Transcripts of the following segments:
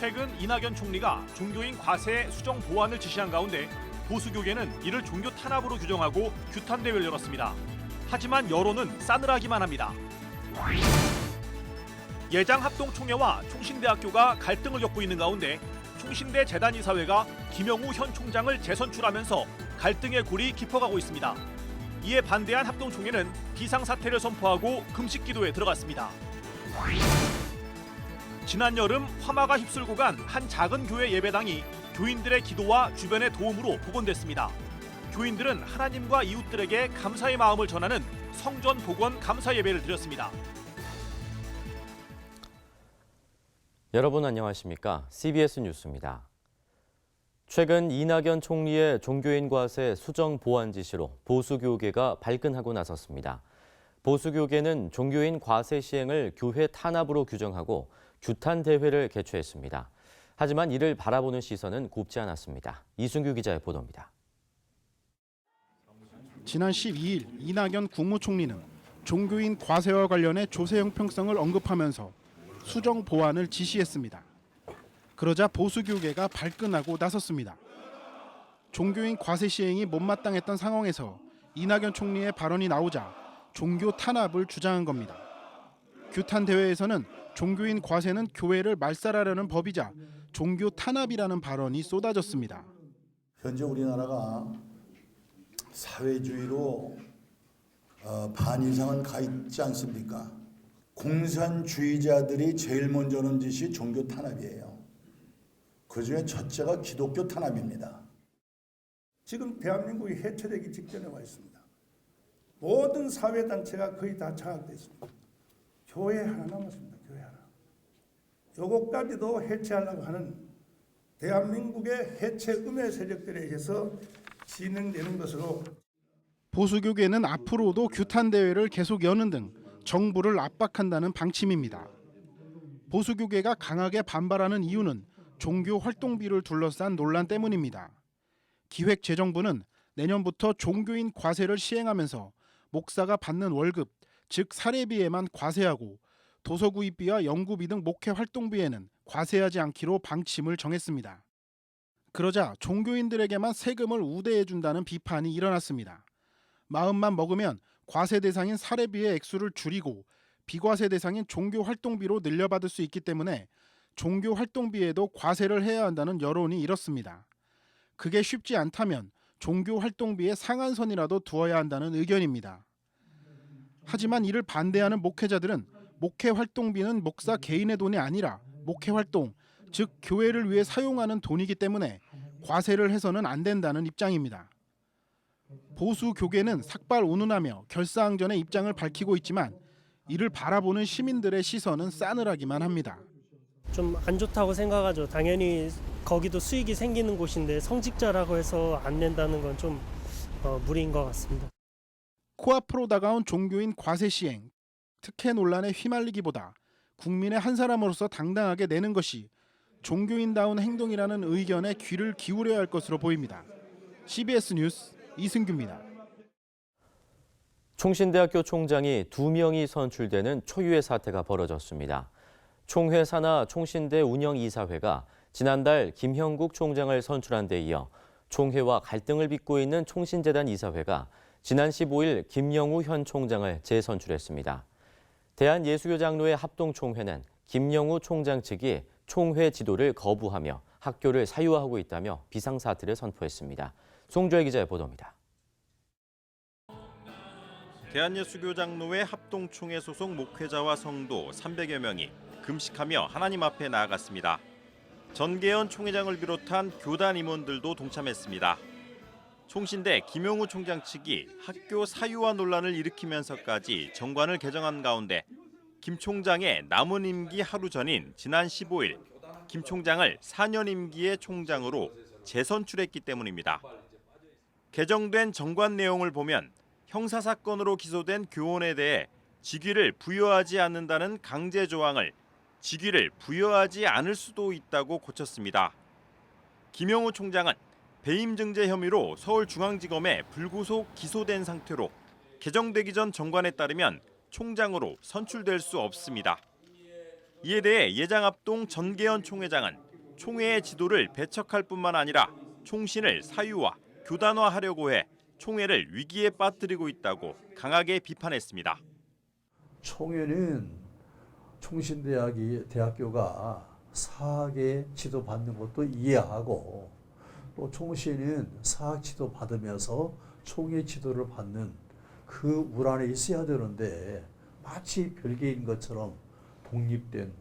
최근 이낙연 총리가 종교인 과세 수정 보완을 지시한 가운데 보수교계는 이를 종교 탄압으로 규정하고 규탄 대회를 열었습니다. 하지만 여론은 싸늘하기만 합니다. 예장합동총회와 총신대학교가 갈등을 겪고 있는 가운데 총신대 재단이사회가 김영우 현 총장을 재선출하면서 갈등의 골이 깊어가고 있습니다. 이에 반대한 합동총회는 비상사태를 선포하고 금식기도에 들어갔습니다. 지난 여름 화마가 휩쓸고 간 한 작은 교회 예배당이 교인들의 기도와 주변의 도움으로 복원됐습니다. 교인들은 하나님과 이웃들에게 감사의 마음을 전하는 성전 복원 감사 예배를 드렸습니다. 여러분 안녕하십니까? CBS 뉴스입니다. 최근 이낙연 총리의 종교인 과세 수정 보완 지시로 보수교계가 발끈하고 나섰습니다. 보수교계는 종교인 과세 시행을 교회 탄압으로 규정하고 규탄 대회를 개최했습니다. 하지만 이를 바라보는 시선은 곱지 않았습니다. 이순규 기자의 보도입니다. 지난 12일 이낙연 국무총리는 종교인 과세와 관련해 조세 형평성을 언급하면서 수정 보완을 지시했습니다. 그러자 보수교계가 발끈하고 나섰습니다. 종교인 과세 시행이 못마땅했던 상황에서 이낙연 총리의 발언이 나오자 종교 탄압을 주장한 겁니다. 규탄 대회에서는 종교인 과세는 교회를 말살하려는 법이자 종교 탄압이라는 발언이 쏟아졌습니다. 현재 우리나라가 사회주의로 반 이상은 가 있지 않습니까? 공산주의자들이 제일 먼저 하는 짓이 종교 탄압이에요. 그중에 첫째가 기독교 탄압입니다. 지금 대한민국이 해체되기 직전에 와 있습니다. 모든 사회단체가 거의 다 장악되어 있습니다. 교회 하나 남았습니다. 교회 하나. 요것까지도 해체하려고 하는 대한민국의 해체 음해 세력들에 의해서 진행되는 것으로 보수교계는 앞으로도 규탄 대회를 계속 여는 등 정부를 압박한다는 방침입니다. 보수교계가 강하게 반발하는 이유는 종교 활동비를 둘러싼 논란 때문입니다. 기획재정부는 내년부터 종교인 과세를 시행하면서 목사가 받는 월급, 즉 사례비에만 과세하고 도서구입비와 연구비 등 목회 활동비에는 과세하지 않기로 방침을 정했습니다. 그러자 종교인들에게만 세금을 우대해준다는 비판이 일어났습니다. 마음만 먹으면 과세 대상인 사례비의 액수를 줄이고 비과세 대상인 종교 활동비로 늘려받을 수 있기 때문에 종교 활동비에도 과세를 해야 한다는 여론이 일었습니다. 그게 쉽지 않다면 종교 활동비의 상한선이라도 두어야 한다는 의견입니다. 하지만 이를 반대하는 목회자들은 목회 활동비는 목사 개인의 돈이 아니라 목회 활동, 즉 교회를 위해 사용하는 돈이기 때문에 과세를 해서는 안 된다는 입장입니다. 보수 교계는 삭발 운운하며 결사항전의 입장을 밝히고 있지만 이를 바라보는 시민들의 시선은 싸늘하기만 합니다. 좀 안 좋다고 생각하죠. 당연히 거기도 수익이 생기는 곳인데 성직자라고 해서 안 낸다는 건 좀 무리인 것 같습니다. 코앞으로 다가온 종교인 과세 시행, 특혜 논란에 휘말리기보다 국민의 한 사람으로서 당당하게 내는 것이 종교인다운 행동이라는 의견에 귀를 기울여야 할 것으로 보입니다. CBS 뉴스 이승규입니다. 총신대학교 총장이 2명이 선출되는 초유의 사태가 벌어졌습니다. 총회 산하 총신대 운영이사회가 지난달 김형국 총장을 선출한 데 이어 총회와 갈등을 빚고 있는 총신재단 이사회가 지난 15일 김영우 현 총장을 재선출했습니다. 대한예수교장로회 합동총회는 김영우 총장 측이 총회 지도를 거부하며 학교를 사유화하고 있다며 비상사태를 선포했습니다. 송조혜 기자의 보도입니다. 대한예수교장로회 합동총회 소속 목회자와 성도 300여 명이 금식하며 하나님 앞에 나아갔습니다. 전계현 총회장을 비롯한 교단 임원들도 동참했습니다. 총신대 김영우 총장 측이 학교 사유화 논란을 일으키면서까지 정관을 개정한 가운데 김 총장의 남은 임기 하루 전인 지난 15일 김 총장을 4년 임기의 총장으로 재선출했기 때문입니다. 개정된 정관 내용을 보면 형사사건으로 기소된 교원에 대해 직위를 부여하지 않는다는 강제 조항을 직위를 부여하지 않을 수도 있다고 고쳤습니다. 김영우 총장은 배임 증제 혐의로 서울중앙지검에 불구속 기소된 상태로 개정되기 전 정관에 따르면 총장으로 선출될 수 없습니다. 이에 대해 예장합동 전계현 총회장은 총회의 지도를 배척할 뿐만 아니라 총신을 사유화, 교단화하려고 해 총회를 위기에 빠뜨리고 있다고 강하게 비판했습니다. 총회는 총신대학교가 사학에 지도받는 것도 이해하고 또 총신은 사학 지도 받으면서 총회 지도를 받는 그 우란에 있어야 되는데 마치 별개인 것처럼 독립된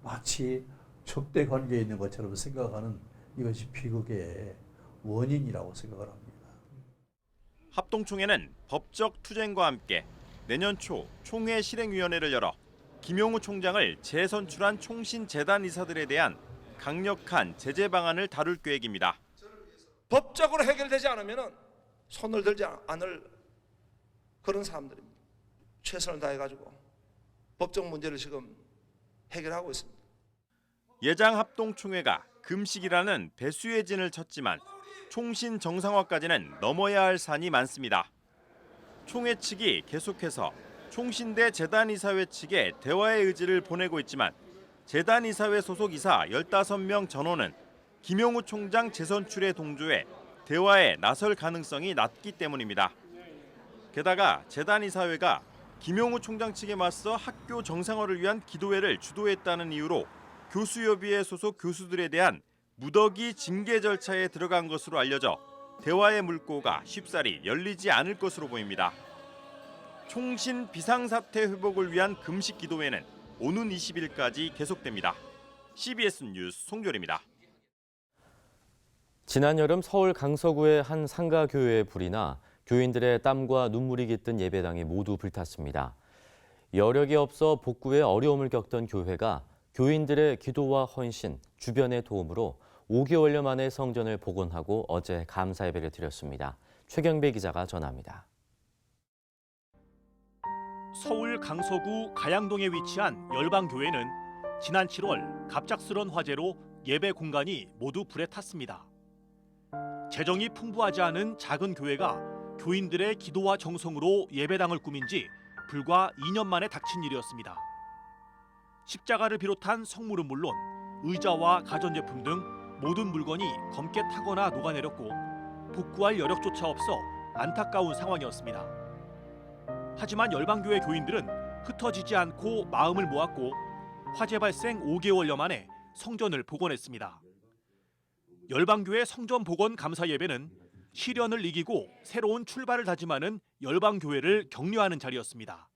마치 적대 관계에 있는 것처럼 생각하는 이것이 비극의 원인이라고 생각을 합니다. 합동총회는 법적 투쟁과 함께 내년 초 총회 실행위원회를 열어 김용우 총장을 재선출한 총신재단 이사들에 대한 강력한 제재 방안을 다룰 계획입니다. 법적으로 해결되지 않으면 손을 들지 않을 그런 사람들입니다. 최선을 다해가지고 법적 문제를 지금 해결하고 있습니다. 예장 합동총회가 금식이라는 배수의 진을 쳤지만 총신 정상화까지는 넘어야 할 산이 많습니다. 총회 측이 계속해서 총신대 재단이사회 측에 대화의 의지를 보내고 있지만 재단이사회 소속 이사 15명 전원은 김용우 총장 재선출에 동조해 대화에 나설 가능성이 낮기 때문입니다. 게다가 재단이사회가 김용우 총장 측에 맞서 학교 정상화를 위한 기도회를 주도했다는 이유로 교수협의회 소속 교수들에 대한 무더기 징계 절차에 들어간 것으로 알려져 대화의 물꼬가 쉽사리 열리지 않을 것으로 보입니다. 총신 비상사태 회복을 위한 금식 기도회는 오는 20일까지 계속됩니다. CBS 뉴스 송조리입니다. 지난 여름 서울 강서구의 한 상가교회에 불이 나 교인들의 땀과 눈물이 깃든 예배당이 모두 불탔습니다. 여력이 없어 복구에 어려움을 겪던 교회가 교인들의 기도와 헌신, 주변의 도움으로 5개월여 만에 성전을 복원하고 어제 감사 예배를 드렸습니다. 최경배 기자가 전합니다. 서울 강서구 가양동에 위치한 열방교회는 지난 7월 갑작스런 화재로 예배 공간이 모두 불에 탔습니다. 재정이 풍부하지 않은 작은 교회가 교인들의 기도와 정성으로 예배당을 꾸민 지 불과 2년 만에 닥친 일이었습니다. 십자가를 비롯한 성물은 물론 의자와 가전제품 등 모든 물건이 검게 타거나 녹아내렸고 복구할 여력조차 없어 안타까운 상황이었습니다. 하지만 열방교회 교인들은 흩어지지 않고 마음을 모았고 화재 발생 5개월여 만에 성전을 복원했습니다. 열방교회 성전 복원 감사 예배는 시련을 이기고 새로운 출발을 다짐하는 열방교회를 격려하는 자리였습니다.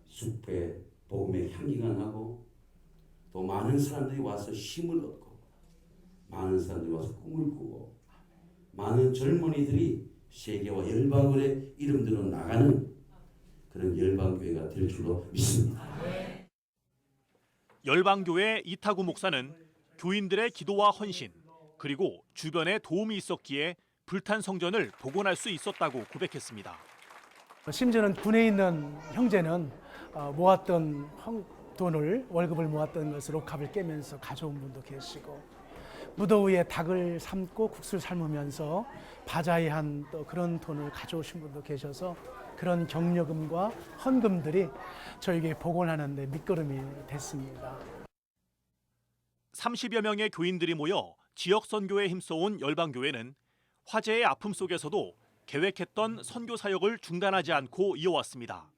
숲에 복음의 향기가 나고 또 많은 사람들이 와서 힘을 얻고 많은 사람들이 와서 꿈을 꾸고 많은 젊은이들이 세계와 열방의 이름들로 나가는 그런 열방교회가 될 줄로 믿습니다. 열방교회 이타구 목사는 교인들의 기도와 헌신 그리고 주변에 도움이 있었기에 불탄 성전을 복원할 수 있었다고 고백했습니다. 심지어는 군에 있는 형제는 모았던 돈을 월급을 모았던 것으로 값을 깨면서 가져온 분도 계시고 무더위에 닭을 삶고 국수를 삶으면서 바자회한 또 그런 돈을 가져오신 분도 계셔서 그런 격려금과 헌금들이 저에게 복원하는 데 밑거름이 됐습니다. 30여 명의 교인들이 모여 지역 선교에 힘써온 열방교회는 화재의 아픔 속에서도 계획했던 선교 사역을 중단하지 않고 이어왔습니다.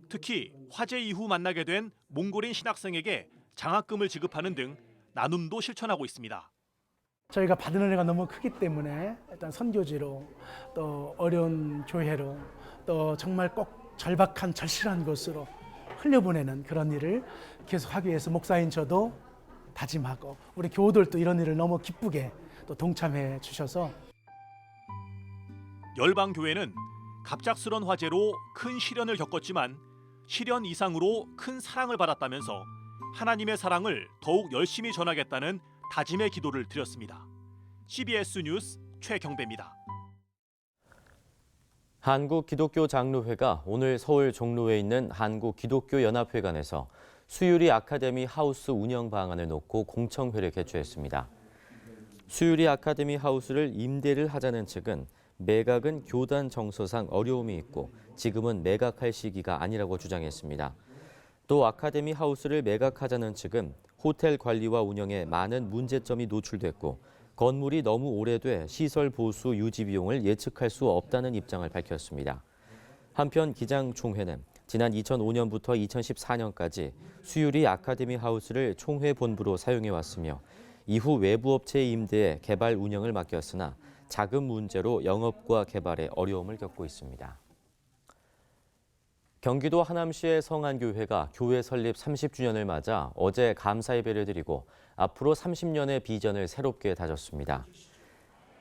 특히 화재 이후 만나게 된 몽골인 신학생에게 장학금을 지급하는 등 나눔도 실천하고 있습니다. 저희가 받은 은혜가 너무 크기 때문에 일단 선교지로 또 어려운 교회로 또 정말 꼭 절박한 절실한 곳으로 흘려보내는 그런 일을 계속하기 위해서 목사인 저도 다짐하고 우리 교우들도 이런 일을 너무 기쁘게 또 동참해 주셔서 열방교회는 갑작스런 화재로 큰 시련을 겪었지만 시련 이상으로 큰 사랑을 받았다면서 하나님의 사랑을 더욱 열심히 전하겠다는 다짐의 기도를 드렸습니다. CBS 뉴스 최경배입니다. 한국기독교장로회가 오늘 서울 종로에 있는 한국기독교연합회관에서 수유리 아카데미 하우스 운영 방안을 놓고 공청회를 개최했습니다. 수유리 아카데미 하우스를 임대를 하자는 측은 매각은 교단 정서상 어려움이 있고 지금은 매각할 시기가 아니라고 주장했습니다. 또 아카데미 하우스를 매각하자는 측은 호텔 관리와 운영에 많은 문제점이 노출됐고 건물이 너무 오래돼 시설 보수 유지 비용을 예측할 수 없다는 입장을 밝혔습니다. 한편 기장총회는 지난 2005년부터 2014년까지 수유리 아카데미 하우스를 총회 본부로 사용해왔으며 이후 외부 업체의 임대에 개발 운영을 맡겼으나 자금 문제로 영업과 개발에 어려움을 겪고 있습니다. 경기도 하남시의 성안교회가 교회 설립 30주년을 맞아 어제 감사 예배를 드리고 앞으로 30년의 비전을 새롭게 다졌습니다.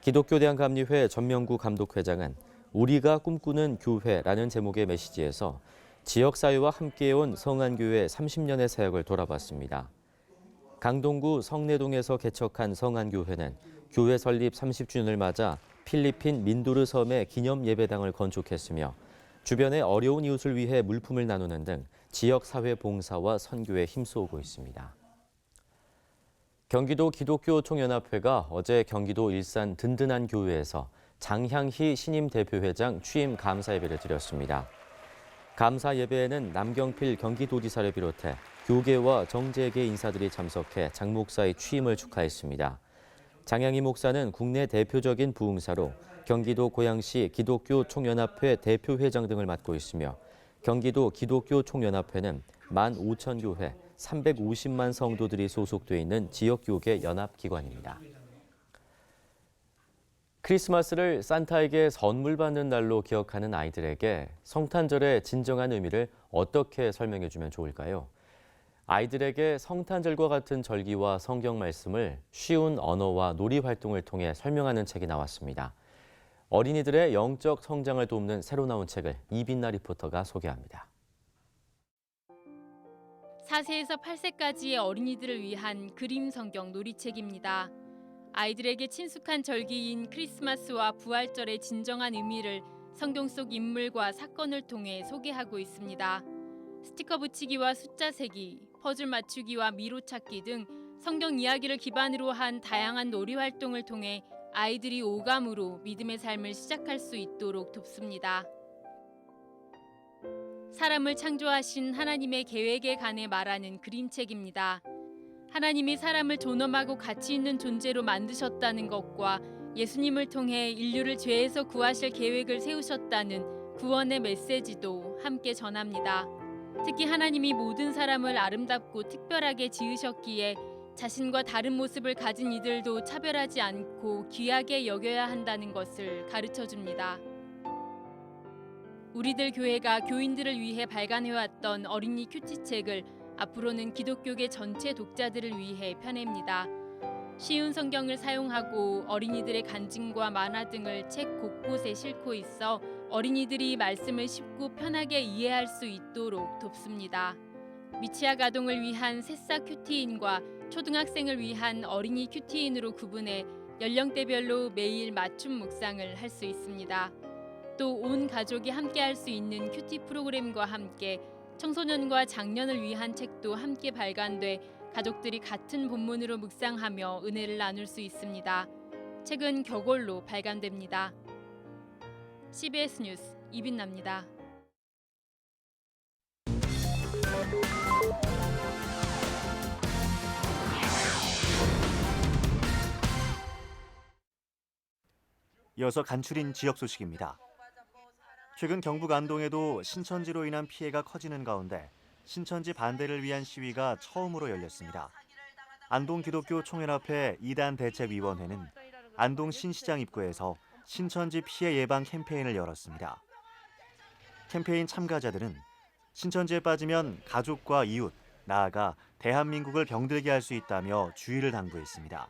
기독교대한감리회 전명구 감독회장은 우리가 꿈꾸는 교회라는 제목의 메시지에서 지역사회와 함께해온 성안교회 30년의 사역을 돌아봤습니다. 강동구 성내동에서 개척한 성안교회는 교회 설립 30주년을 맞아 필리핀 민두르 섬에 기념 예배당을 건축했으며 주변의 어려운 이웃을 위해 물품을 나누는 등 지역사회 봉사와 선교에 힘쓰고 있습니다. 경기도 기독교총연합회가 어제 경기도 일산 든든한 교회에서 장향희 신임 대표회장 취임 감사 예배를 드렸습니다. 감사 예배에는 남경필 경기도지사를 비롯해 교계와 정재계 인사들이 참석해 장 목사의 취임을 축하했습니다. 장향희 목사는 국내 대표적인 부흥사로 경기도 고양시 기독교총연합회 대표회장 등을 맡고 있으며 경기도 기독교총연합회는 15,000교회 350만 성도들이 소속돼 있는 지역교계 연합기관입니다. 크리스마스를 산타에게 선물 받는 날로 기억하는 아이들에게 성탄절의 진정한 의미를 어떻게 설명해주면 좋을까요? 아이들에게 성탄절과 같은 절기와 성경 말씀을 쉬운 언어와 놀이 활동을 통해 설명하는 책이 나왔습니다. 어린이들의 영적 성장을 돕는 새로 나온 책을 이빈나 리포터가 소개합니다. 4세에서 8세까지의 어린이들을 위한 그림 성경 놀이책입니다. 아이들에게 친숙한 절기인 크리스마스와 부활절의 진정한 의미를 성경 속 인물과 사건을 통해 소개하고 있습니다. 스티커 붙이기와 숫자 세기, 퍼즐 맞추기와 미로 찾기 등 성경 이야기를 기반으로 한 다양한 놀이 활동을 통해 아이들이 오감으로 믿음의 삶을 시작할 수 있도록 돕습니다. 사람을 창조하신 하나님의 계획에 관해 말하는 그림책입니다. 하나님이 사람을 존엄하고 가치 있는 존재로 만드셨다는 것과 예수님을 통해 인류를 죄에서 구하실 계획을 세우셨다는 구원의 메시지도 함께 전합니다. 특히 하나님이 모든 사람을 아름답고 특별하게 지으셨기에 자신과 다른 모습을 가진 이들도 차별하지 않고 귀하게 여겨야 한다는 것을 가르쳐줍니다. 우리들 교회가 교인들을 위해 발간해왔던 어린이 큐티책을 앞으로는 기독교계 전체 독자들을 위해 펴냅니다. 쉬운 성경을 사용하고 어린이들의 간증과 만화 등을 책 곳곳에 싣고 있어 어린이들이 말씀을 쉽고 편하게 이해할 수 있도록 돕습니다. 미취학 아동을 위한 새싹 큐티인과 초등학생을 위한 어린이 큐티인으로 구분해 연령대별로 매일 맞춤 묵상을 할 수 있습니다. 또 온 가족이 함께 할 수 있는 큐티 프로그램과 함께 청소년과 장년을 위한 책도 함께 발간돼 가족들이 같은 본문으로 묵상하며 은혜를 나눌 수 있습니다. 책은 격월로 발간됩니다. CBS 뉴스 이빈나입니다. 이어서 간추린 지역 소식입니다. 최근 경북 안동에도 신천지로 인한 피해가 커지는 가운데 신천지 반대를 위한 시위가 처음으로 열렸습니다. 안동 기독교 총연합회 2단 대책위원회는 안동 신시장 입구에서 신천지 피해 예방 캠페인을 열었습니다. 캠페인 참가자들은 신천지에 빠지면 가족과 이웃, 나아가 대한민국을 병들게 할 수 있다며 주의를 당부했습니다.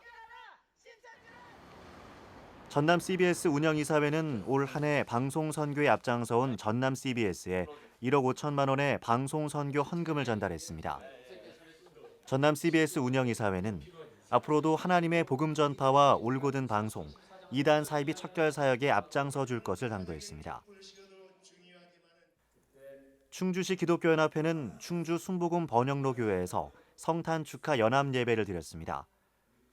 전남 CBS 운영이사회는 올 한 해 방송 선교에 앞장서온 전남 CBS에 1억 5천만 원의 방송 선교 헌금을 전달했습니다. 전남 CBS 운영이사회는 앞으로도 하나님의 복음 전파와 올곧은 방송, 2단 사이비 척결 사역에 앞장서 줄 것을 당부했습니다. 충주시 기독교연합회는 충주 순복음 번영로 교회에서 성탄 축하 연합 예배를 드렸습니다.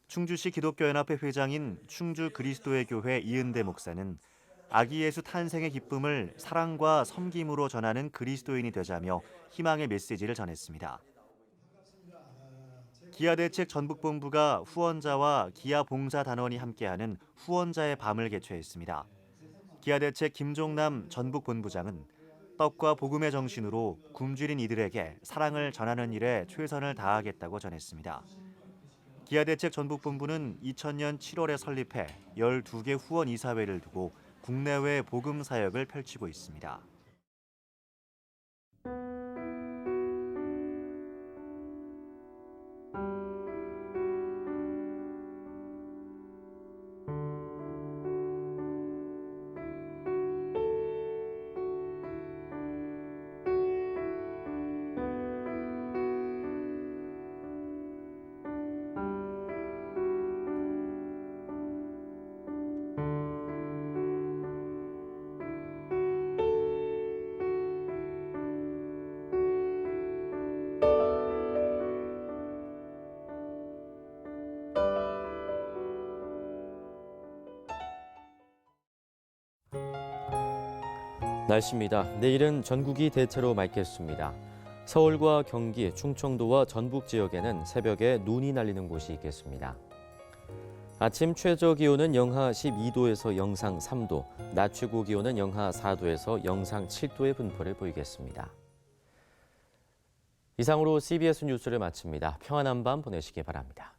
충주시 기독교연합회 회장인 충주 그리스도의 교회 이은대 목사는 아기 예수 탄생의 기쁨을 사랑과 섬김으로 전하는 그리스도인이 되자며 희망의 메시지를 전했습니다. 기아대책 전북본부가 후원자와 기아 봉사단원이 함께하는 후원자의 밤을 개최했습니다. 기아대책 김종남 전북본부장은 떡과 복음의 정신으로 굶주린 이들에게 사랑을 전하는 일에 최선을 다하겠다고 전했습니다. 기아대책 전북본부는 2000년 7월에 설립해 12개 후원 이사회를 두고 국내외 복음 사역을 펼치고 있습니다. 날씨입니다. 내일은 전국이 대체로 맑겠습니다. 서울과 경기, 충청도와 전북 지역에는 새벽에 눈이 날리는 곳이 있겠습니다. 아침 최저 기온은 영하 12도에서 영상 3도, 낮 최고 기온은 영하 4도에서 영상 7도의 분포를 보이겠습니다. 이상으로 CBS 뉴스를 마칩니다. 평안한 밤 보내시기 바랍니다.